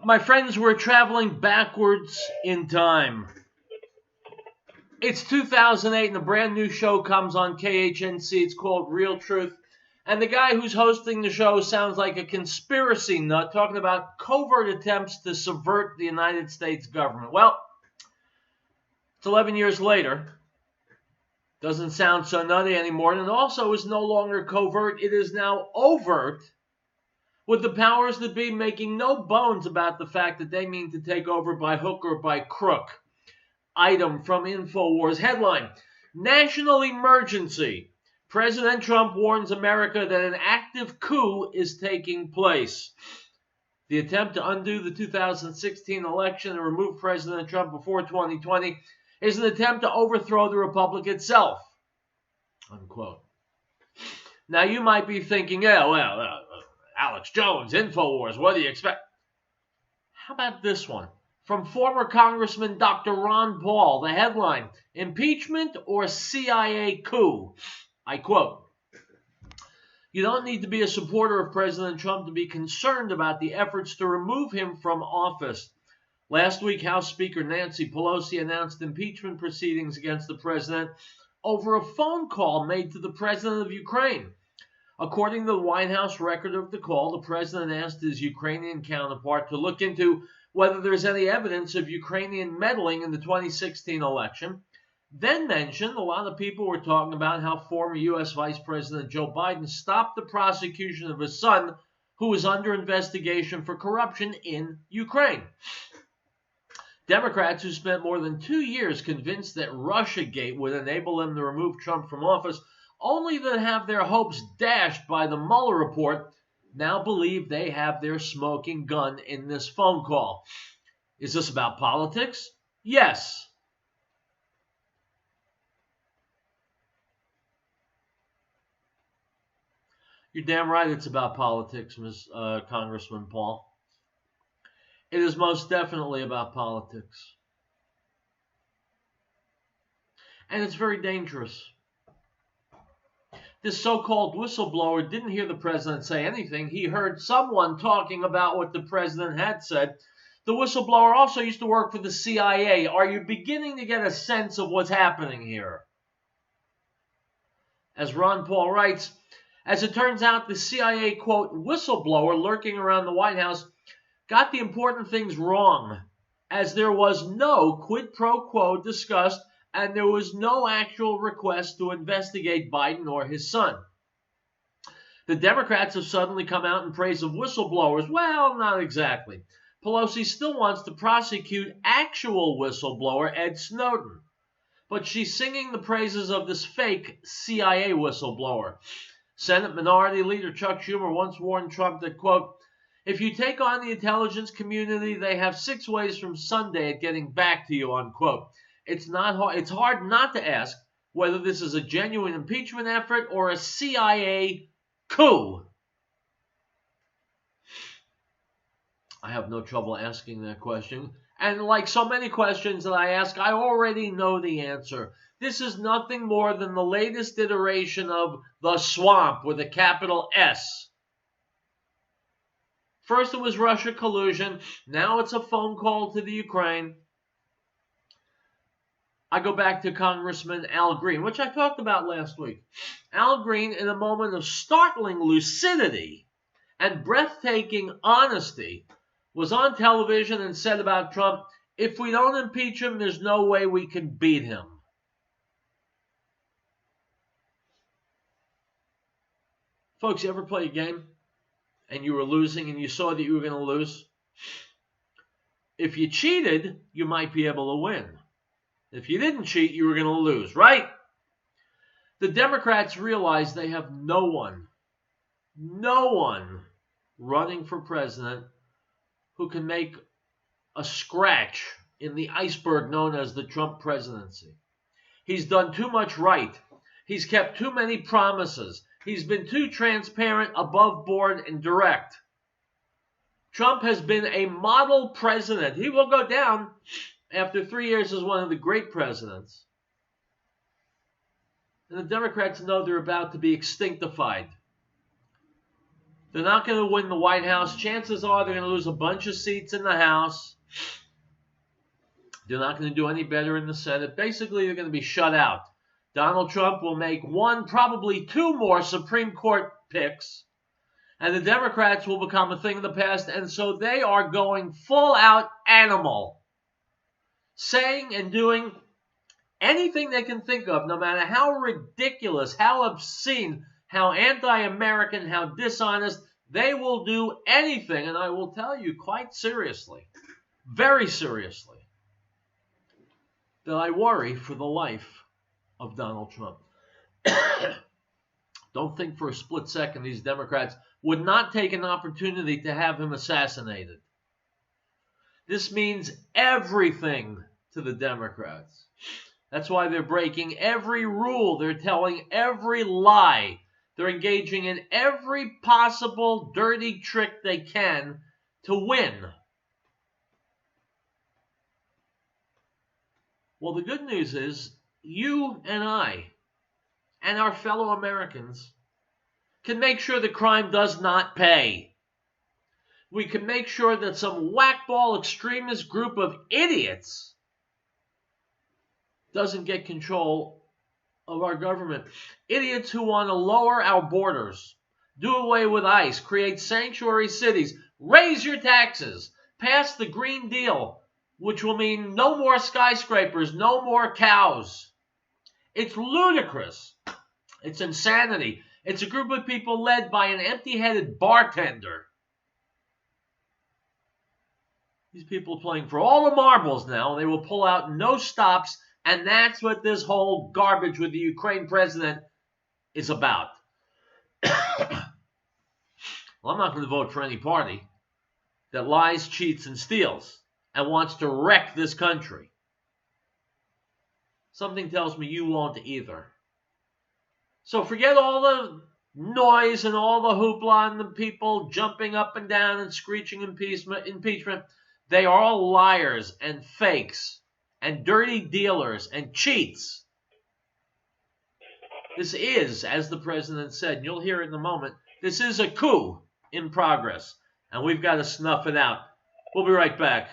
My friends, we're traveling backwards in time. It's 2008 and a brand new show comes on KHNC. It's called Real Truth. And the guy who's hosting the show sounds like a conspiracy nut talking about covert attempts to subvert the United States government. Well, it's 11 years later. Doesn't sound so nutty anymore. And it also is no longer covert. It is now overt, with the powers that be making no bones about the fact that they mean to take over by hook or by crook. Item from InfoWars. Headline: National Emergency. President Trump warns America that an active coup is taking place. The attempt to undo the 2016 election and remove President Trump before 2020 is an attempt to overthrow the republic itself. Unquote. Now you might be thinking, Alex Jones, InfoWars, what do you expect? How about this one? From former Congressman Dr. Ron Paul, the headline: Impeachment or CIA coup? I quote, "You don't need to be a supporter of President Trump to be concerned about the efforts to remove him from office. Last week, House Speaker Nancy Pelosi announced impeachment proceedings against the president over a phone call made to the president of Ukraine. According to the White House record of the call, the president asked his Ukrainian counterpart to look into whether there's any evidence of Ukrainian meddling in the 2016 election, then mentioned a lot of people were talking about how former U.S. Vice President Joe Biden stopped the prosecution of his son, who was under investigation for corruption in Ukraine. Democrats who spent more than 2 years convinced that Russiagate would enable them to remove Trump from office, only to have their hopes dashed by the Mueller report, now believe they have their smoking gun in this phone call. Is this about politics? Yes. You're damn right it's about politics, Congressman Paul. It is most definitely about politics. And it's very dangerous. This so-called whistleblower didn't hear the president say anything. He heard someone talking about what the president had said. The whistleblower also used to work for the CIA. Are you beginning to get a sense of what's happening here? As Ron Paul writes, as it turns out, the CIA, quote, whistleblower lurking around the White House got the important things wrong, as there was no quid pro quo discussed and there was no actual request to investigate Biden or his son. The Democrats have suddenly come out in praise of whistleblowers. Well, not exactly. Pelosi still wants to prosecute actual whistleblower Ed Snowden, but she's singing the praises of this fake CIA whistleblower. Senate Minority Leader Chuck Schumer once warned Trump that, quote, if you take on the intelligence community, they have 6 ways from Sunday at getting back to you, unquote. It's hard not to ask whether this is a genuine impeachment effort or a CIA coup. I have no trouble asking that question. And like so many questions that I ask, I already know the answer. This is nothing more than the latest iteration of the swamp with a capital S. First it was Russia collusion. Now it's a phone call to the Ukraine. I go back to Congressman Al Green, which I talked about last week. Al Green, in a moment of startling lucidity and breathtaking honesty, was on television and said about Trump, if we don't impeach him, there's no way we can beat him. Folks, you ever play a game and you were losing and you saw that you were going to lose? If you cheated, you might be able to win. If you didn't cheat, you were going to lose, right? The Democrats realize they have no one running for president who can make a scratch in the iceberg known as the Trump presidency. He's done too much right. He's kept too many promises. He's been too transparent, above board, and direct. Trump has been a model president. He will go down after 3 years as one of the great presidents. And the Democrats know they're about to be extinctified. They're not going to win the White House. Chances are they're going to lose a bunch of seats in the House. They're not going to do any better in the Senate. Basically, they're going to be shut out. Donald Trump will make one, probably two more Supreme Court picks, and the Democrats will become a thing of the past, and so they are going full-out animal, saying and doing anything they can think of, no matter how ridiculous, how obscene, how anti-American, how dishonest. They will do anything, and I will tell you quite seriously, very seriously, that I worry for the life of Donald Trump. Don't think for a split second these Democrats would not take an opportunity to have him assassinated. This means everything to the Democrats. That's why they're breaking every rule. They're telling every lie. They're engaging in every possible dirty trick they can to win. Well, the good news is you and I and our fellow Americans can make sure the crime does not pay. We can make sure that some whackball extremist group of idiots doesn't get control of our government. Idiots who want to lower our borders, do away with ICE, create sanctuary cities, raise your taxes, pass the Green Deal, which will mean no more skyscrapers, no more cows. It's ludicrous. It's insanity. It's a group of people led by an empty-headed bartender. These people playing for all the marbles now. They will pull out no stops, and that's what this whole garbage with the Ukraine president is about. Well, I'm not going to vote for any party that lies, cheats, and steals and wants to wreck this country. Something tells me you won't either. So forget all the noise and all the hoopla and the people jumping up and down and screeching impeachment. They are all liars and fakes and dirty dealers and cheats. This is, as the president said, and you'll hear it in a moment, this is a coup in progress, and we've got to snuff it out. We'll be right back.